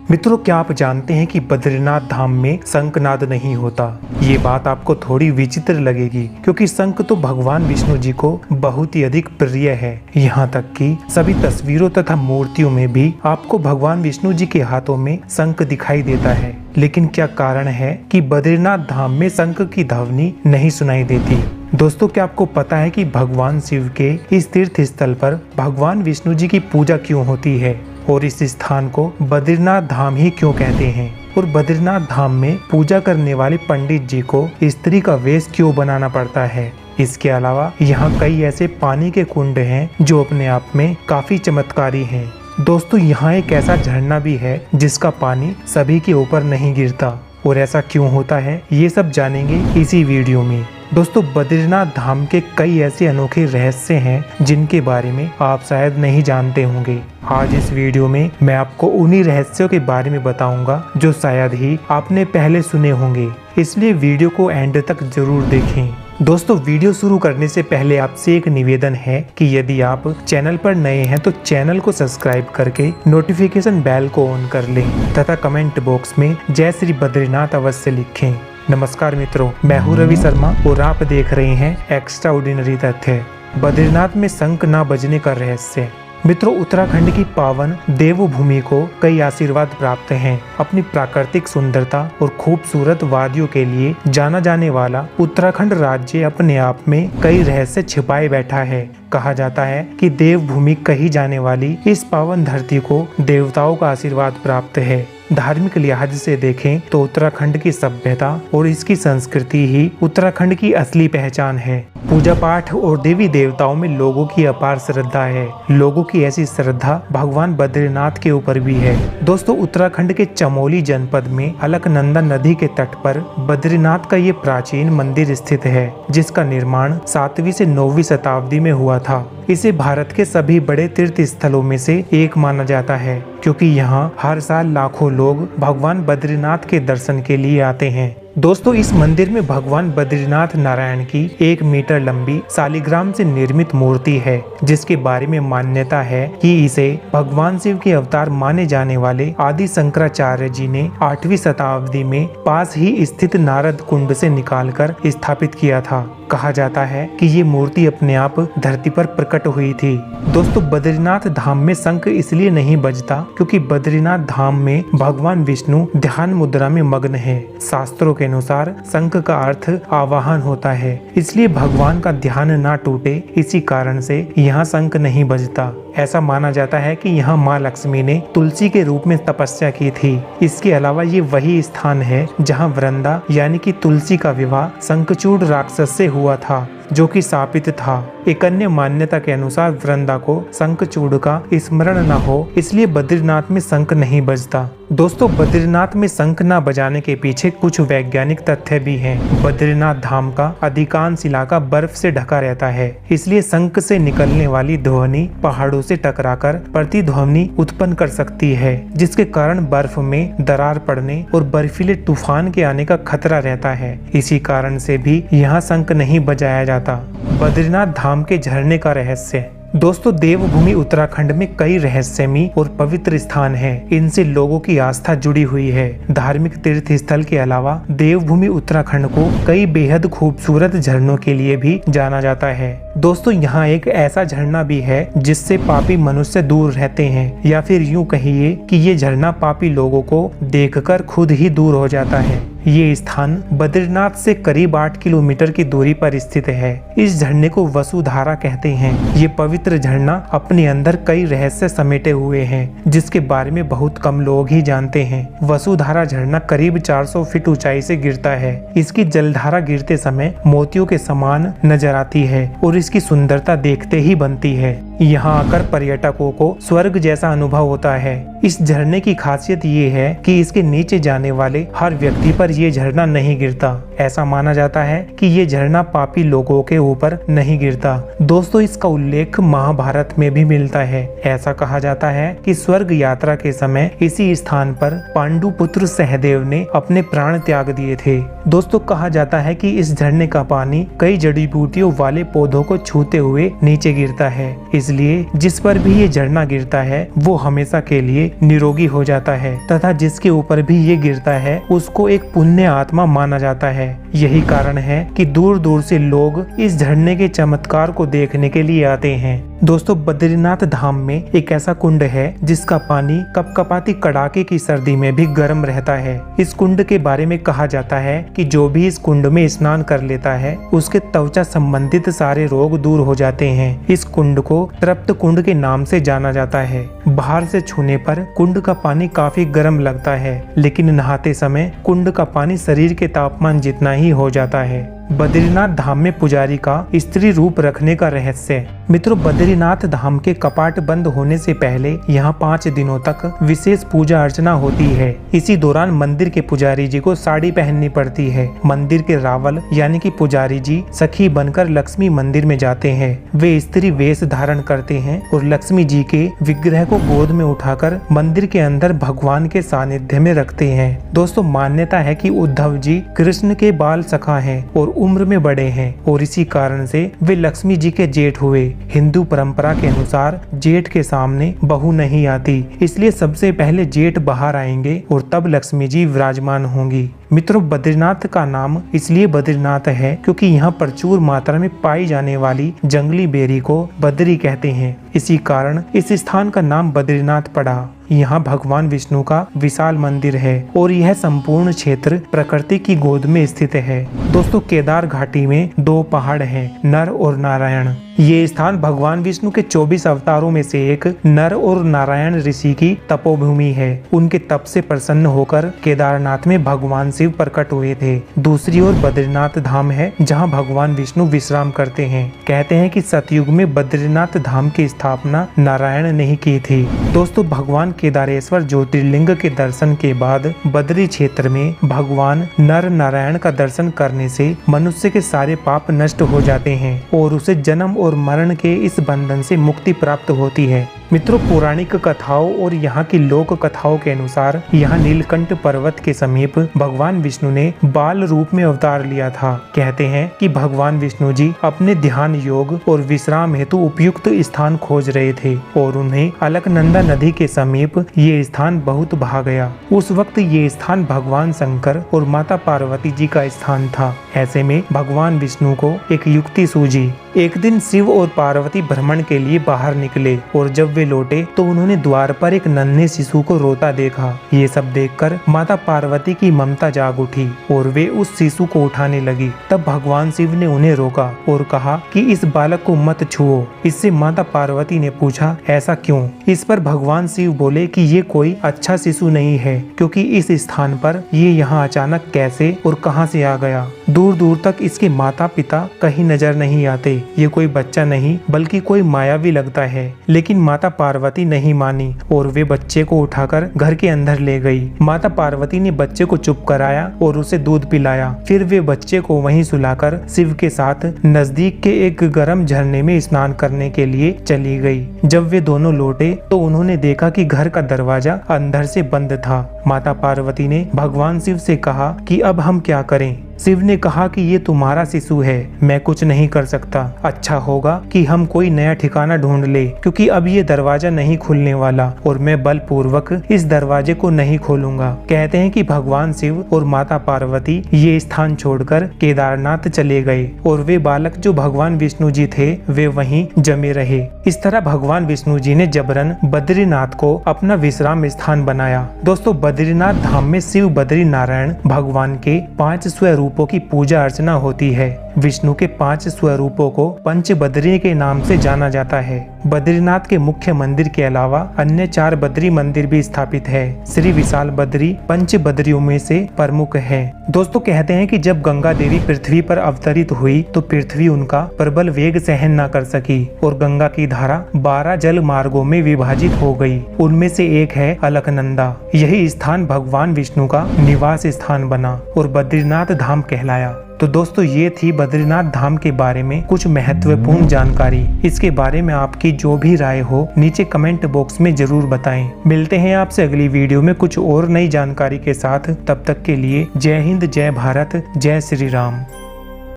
मित्रों, क्या आप जानते हैं कि बद्रीनाथ धाम में शंखनाद नहीं होता। ये बात आपको थोड़ी विचित्र लगेगी क्योंकि शंख तो भगवान विष्णु जी को बहुत ही अधिक प्रिय है। यहाँ तक कि सभी तस्वीरों तथा मूर्तियों में भी आपको भगवान विष्णु जी के हाथों में शंख दिखाई देता है। लेकिन क्या कारण है कि बद्रीनाथ धाम में शंख की ध्वनि नहीं सुनाई देती। दोस्तों, क्या आपको पता है कि भगवान शिव के इस तीर्थ स्थल पर भगवान विष्णु जी की पूजा क्यों होती है और इस स्थान को बद्रीनाथ धाम ही क्यों कहते हैं, और बद्रीनाथ धाम में पूजा करने वाले पंडित जी को स्त्री का वेश क्यों बनाना पड़ता है। इसके अलावा यहाँ कई ऐसे पानी के कुंड हैं जो अपने आप में काफी चमत्कारी हैं। दोस्तों, यहाँ एक ऐसा झरना भी है जिसका पानी सभी के ऊपर नहीं गिरता, और ऐसा क्यों होता है ये सब जानेंगे इसी वीडियो में। दोस्तों, बद्रीनाथ धाम के कई ऐसे अनोखे रहस्य हैं जिनके बारे में आप शायद नहीं जानते होंगे। आज इस वीडियो में मैं आपको उन्हीं रहस्यों के बारे में बताऊंगा जो शायद ही आपने पहले सुने होंगे, इसलिए वीडियो को एंड तक जरूर देखें। दोस्तों, वीडियो शुरू करने से पहले आपसे एक निवेदन है कि यदि आप चैनल पर नए हैं तो चैनल को सब्सक्राइब करके नोटिफिकेशन बेल को ऑन कर लें तथा कमेंट बॉक्स में जय श्री बद्रीनाथ अवश्य लिखें। नमस्कार मित्रों, मैं हूँ रवि शर्मा और आप देख रहे हैं एक्स्ट्राऑर्डिनरी तथ्य। बद्रीनाथ में शंख ना बजने का रहस्य। मित्रों, उत्तराखंड की पावन देवभूमि को कई आशीर्वाद प्राप्त हैं। अपनी प्राकृतिक सुंदरता और खूबसूरत वादियों के लिए जाना जाने वाला उत्तराखंड राज्य अपने आप में कई रहस्य छिपाए बैठा है। कहा जाता है कि देवभूमि कही जाने वाली इस पावन धरती को देवताओं का आशीर्वाद प्राप्त है। धार्मिक लिहाज से देखें तो उत्तराखंड की सभ्यता और इसकी संस्कृति ही उत्तराखंड की असली पहचान है। पूजा पाठ और देवी देवताओं में लोगों की अपार श्रद्धा है। लोगों की ऐसी श्रद्धा भगवान बद्रीनाथ के ऊपर भी है। दोस्तों, उत्तराखंड के चमोली जनपद में अलकनंदा नदी के तट पर बद्रीनाथ का ये प्राचीन मंदिर स्थित है, जिसका निर्माण 7वीं से 9वीं शताब्दी में हुआ था। इसे भारत के सभी बड़े तीर्थ स्थलों में से एक माना जाता है क्योंकि यहाँ हर साल लाखों लोग भगवान बद्रीनाथ के दर्शन के लिए आते हैं। दोस्तों, इस मंदिर में भगवान बद्रीनाथ नारायण की 1 मीटर लंबी शालिग्राम से निर्मित मूर्ति है, जिसके बारे में मान्यता है कि इसे भगवान शिव के अवतार माने जाने वाले आदि शंकराचार्य जी ने 8वीं शताब्दी में पास ही स्थित नारद कुंड से निकालकर स्थापित किया था। कहा जाता है कि ये मूर्ति अपने आप धरती पर प्रकट हुई थी। दोस्तों, बद्रीनाथ धाम में शंख इसलिए नहीं बजता क्योंकि बद्रीनाथ धाम में भगवान विष्णु ध्यान मुद्रा में मग्न है। शास्त्रों के अनुसार शंख का अर्थ आवाहन होता है, इसलिए भगवान का ध्यान ना टूटे, इसी कारण से यहाँ शंख नहीं बजता। ऐसा माना जाता है कि यहाँ माँ लक्ष्मी ने तुलसी के रूप में तपस्या की थी। इसके अलावा ये वही स्थान है जहाँ वृंदा यानी कि तुलसी का विवाह शंखचूड़ राक्षस से हुआ था, जो कि शापित था। एक अन्य मान्यता के अनुसार वृंदा को शंखचूड़ का स्मरण न हो, इसलिए बद्रीनाथ में शंख नहीं बजता। दोस्तों, बद्रीनाथ में शंख न बजाने के पीछे कुछ वैज्ञानिक तथ्य भी हैं। बद्रीनाथ धाम का अधिकांश इलाका बर्फ से ढका रहता है, इसलिए शंख से निकलने वाली ध्वनि पहाड़ों से टकराकर प्रतिध्वनि उत्पन्न कर सकती है, जिसके कारण बर्फ में दरार पड़ने और बर्फीले तूफान के आने का खतरा रहता है। इसी कारण से भी यहाँ शंख नहीं बजाया जाता। बद्रीनाथ धाम के झरने का रहस्य। दोस्तों, देवभूमि उत्तराखंड में कई रहस्यमयी और पवित्र स्थान हैं। इनसे लोगों की आस्था जुड़ी हुई है। धार्मिक तीर्थ स्थल के अलावा देवभूमि उत्तराखंड को कई बेहद खूबसूरत झरनों के लिए भी जाना जाता है। दोस्तों, यहाँ एक ऐसा झरना भी है जिससे पापी मनुष्य दूर रहते हैं, या फिर यूं कहिए कि ये झरना पापी लोगों को देखकर खुद ही दूर हो जाता है। ये स्थान बद्रीनाथ से करीब 8 किलोमीटर की दूरी पर स्थित है। इस झरने को वसुधारा कहते हैं। ये पवित्र झरना अपने अंदर कई रहस्य समेटे हुए हैं, जिसके बारे में बहुत कम लोग ही जानते हैं। वसुधारा झरना करीब 400 फीट ऊंचाई से गिरता है। इसकी जलधारा गिरते समय मोतियों के समान नजर आती है और इसकी सुंदरता देखते ही बनती है। यहाँ आकर पर्यटकों को स्वर्ग जैसा अनुभव होता है। इस झरने की खासियत ये है कि इसके नीचे जाने वाले हर व्यक्ति पर ये झरना नहीं गिरता। ऐसा माना जाता है कि ये झरना पापी लोगों के ऊपर नहीं गिरता। दोस्तों, इसका उल्लेख महाभारत में भी मिलता है। ऐसा कहा जाता है कि स्वर्ग यात्रा के समय इसी स्थान पर पांडु पुत्र सहदेव ने अपने प्राण त्याग दिए थे। दोस्तों, कहा जाता है कि इस झरने का पानी कई जड़ी बूटियों वाले पौधों को छूते हुए नीचे गिरता है। इसलिए जिस पर भी ये झरना गिरता है वो हमेशा के लिए निरोगी हो जाता है तथा जिसके ऊपर भी ये गिरता है उसको एक पुण्य आत्मा माना जाता है। यही कारण है कि दूर दूर से लोग इस झरने के चमत्कार को देखने के लिए आते हैं। दोस्तों, बद्रीनाथ धाम में एक ऐसा कुंड है जिसका पानी कपकपाती कड़ाके की सर्दी में भी गर्म रहता है। इस कुंड के बारे में कहा जाता है कि जो भी इस कुंड में स्नान कर लेता है उसके त्वचा संबंधित सारे रोग दूर हो जाते हैं। इस कुंड को तृप्त कुंड के नाम से जाना जाता है। बाहर से छूने पर कुंड का पानी काफी गर्म लगता है, लेकिन नहाते समय कुंड का पानी शरीर के तापमान जितना ही हो जाता है। बद्रीनाथ धाम में पुजारी का स्त्री रूप रखने का रहस्य। मित्रों, बद्रीनाथ धाम के कपाट बंद होने से पहले यहाँ 5 दिनों तक विशेष पूजा अर्चना होती है। इसी दौरान मंदिर के पुजारी जी को साड़ी पहननी पड़ती है। मंदिर के रावल यानी कि पुजारी जी सखी बनकर लक्ष्मी मंदिर में जाते हैं। वे स्त्री वेश धारण करते हैं और लक्ष्मी जी के विग्रह को गोद में उठाकर मंदिर के अंदर भगवान के सानिध्य में रखते हैं। दोस्तों, मान्यता है कि उद्धव जी कृष्ण के बाल सखा हैं और उम्र में बड़े हैं और इसी कारण से वे लक्ष्मी जी के जेठ हुए। हिंदू परंपरा के अनुसार जेठ के सामने बहू नहीं आती, इसलिए सबसे पहले जेठ बाहर आएंगे और तब लक्ष्मी जी विराजमान होंगी। मित्रों, बद्रीनाथ का नाम इसलिए बद्रीनाथ है क्योंकि यहाँ प्रचुर मात्रा में पाई जाने वाली जंगली बेरी को बद्री कहते हैं। इसी कारण इस स्थान का नाम बद्रीनाथ पड़ा। यहाँ भगवान विष्णु का विशाल मंदिर है और यह संपूर्ण क्षेत्र प्रकृति की गोद में स्थित है। दोस्तों, केदार घाटी में 2 पहाड़ हैं, नर और नारायण। ये स्थान भगवान विष्णु के 24 अवतारों में से एक नर और नारायण ऋषि की तपोभूमि है। उनके तप से प्रसन्न होकर केदारनाथ में भगवान शिव प्रकट हुए थे। दूसरी ओर बद्रीनाथ धाम है जहाँ भगवान विष्णु विश्राम करते हैं। कहते हैं कि सतयुग में बद्रीनाथ धाम की स्थापना नारायण ने ही की थी। दोस्तों, भगवान केदारेश्वर ज्योतिर्लिंग के दर्शन के बाद बद्री क्षेत्र में भगवान नर नारायण का दर्शन करने से मनुष्य के सारे पाप नष्ट हो जाते हैं और उसे जन्म और मरण के इस बंधन से मुक्ति प्राप्त होती है। मित्रों, पौराणिक कथाओं और यहाँ की लोक कथाओं के अनुसार यहाँ नीलकंठ पर्वत के समीप भगवान विष्णु ने बाल रूप में अवतार लिया था। कहते हैं कि भगवान विष्णु जी अपने ध्यान योग और विश्राम हेतु उपयुक्त स्थान खोज रहे थे और उन्हें अलकनंदा नदी के समीप ये स्थान बहुत भा गया। उस वक्त ये स्थान भगवान शंकर और माता पार्वती जी का स्थान था। ऐसे में भगवान विष्णु को एक युक्ति सूझी। एक दिन शिव और पार्वती भ्रमण के लिए बाहर निकले और जब वे लौटे तो उन्होंने द्वार पर एक नन्हे शिशु को रोता देखा। ये सब देखकर माता पार्वती की ममता जाग उठी और वे उस शिशु को उठाने लगी। तब भगवान शिव ने उन्हें रोका और कहा कि इस बालक को मत छुओ। इससे माता पार्वती ने पूछा, ऐसा क्यों? इस पर भगवान शिव बोले कि ये कोई अच्छा शिशु नहीं है, क्योंकि इस स्थान पर ये यहाँ अचानक कैसे और कहां से आ गया। दूर दूर तक इसके माता पिता कहीं नजर नहीं आते। ये कोई बच्चा नहीं बल्कि कोई मायावी लगता है। लेकिन माता पार्वती नहीं मानी और वे बच्चे को उठाकर घर के अंदर ले गई। माता पार्वती ने बच्चे को चुप कराया और उसे दूध पिलाया। फिर वे बच्चे को वहीं सुलाकर शिव के साथ नजदीक के एक गर्म झरने में स्नान करने के लिए चली गई। जब वे दोनों लौटे तो उन्होंने देखा कि घर का दरवाजा अंदर से बंद था। माता पार्वती ने भगवान शिव से कहा कि अब हम क्या करें? शिव ने कहा कि ये तुम्हारा शिशु है, मैं कुछ नहीं कर सकता। अच्छा होगा कि हम कोई नया ठिकाना ढूंढ ले, क्योंकि अब ये दरवाजा नहीं खुलने वाला और मैं बलपूर्वक इस दरवाजे को नहीं खोलूंगा। कहते हैं कि भगवान शिव और माता पार्वती ये स्थान छोड़कर केदारनाथ चले गए और वे बालक जो भगवान विष्णु जी थे वे वहीं जमे रहे। इस तरह भगवान विष्णु जी ने जबरन बद्रीनाथ को अपना विश्राम स्थान बनाया। दोस्तों, बद्रीनाथ धाम में शिव बद्री नारायण भगवान के 5 स्वरूपों की पूजा अर्चना होती है। विष्णु के 5 स्वरूपों को पंच बद्री के नाम से जाना जाता है। बद्रीनाथ के मुख्य मंदिर के अलावा अन्य 4 बद्री मंदिर भी स्थापित है। श्री विशाल बद्री पंच बद्रियों में से प्रमुख है। दोस्तों, कहते हैं कि जब गंगा देवी पृथ्वी पर अवतरित हुई तो पृथ्वी उनका प्रबल वेग सहन न कर सकी और गंगा की धारा 12 जल मार्गों में विभाजित हो गई। उनमें से एक है अलकनंदा। यही स्थान भगवान विष्णु का निवास स्थान बना और बद्रीनाथ धाम कहलाया। तो दोस्तों, ये थी बद्रीनाथ धाम के बारे में कुछ महत्वपूर्ण जानकारी। इसके बारे में आपकी जो भी राय हो नीचे कमेंट बॉक्स में जरूर बताएं। मिलते हैं आपसे अगली वीडियो में कुछ और नई जानकारी के साथ। तब तक के लिए जय हिंद, जय भारत, जय श्री राम।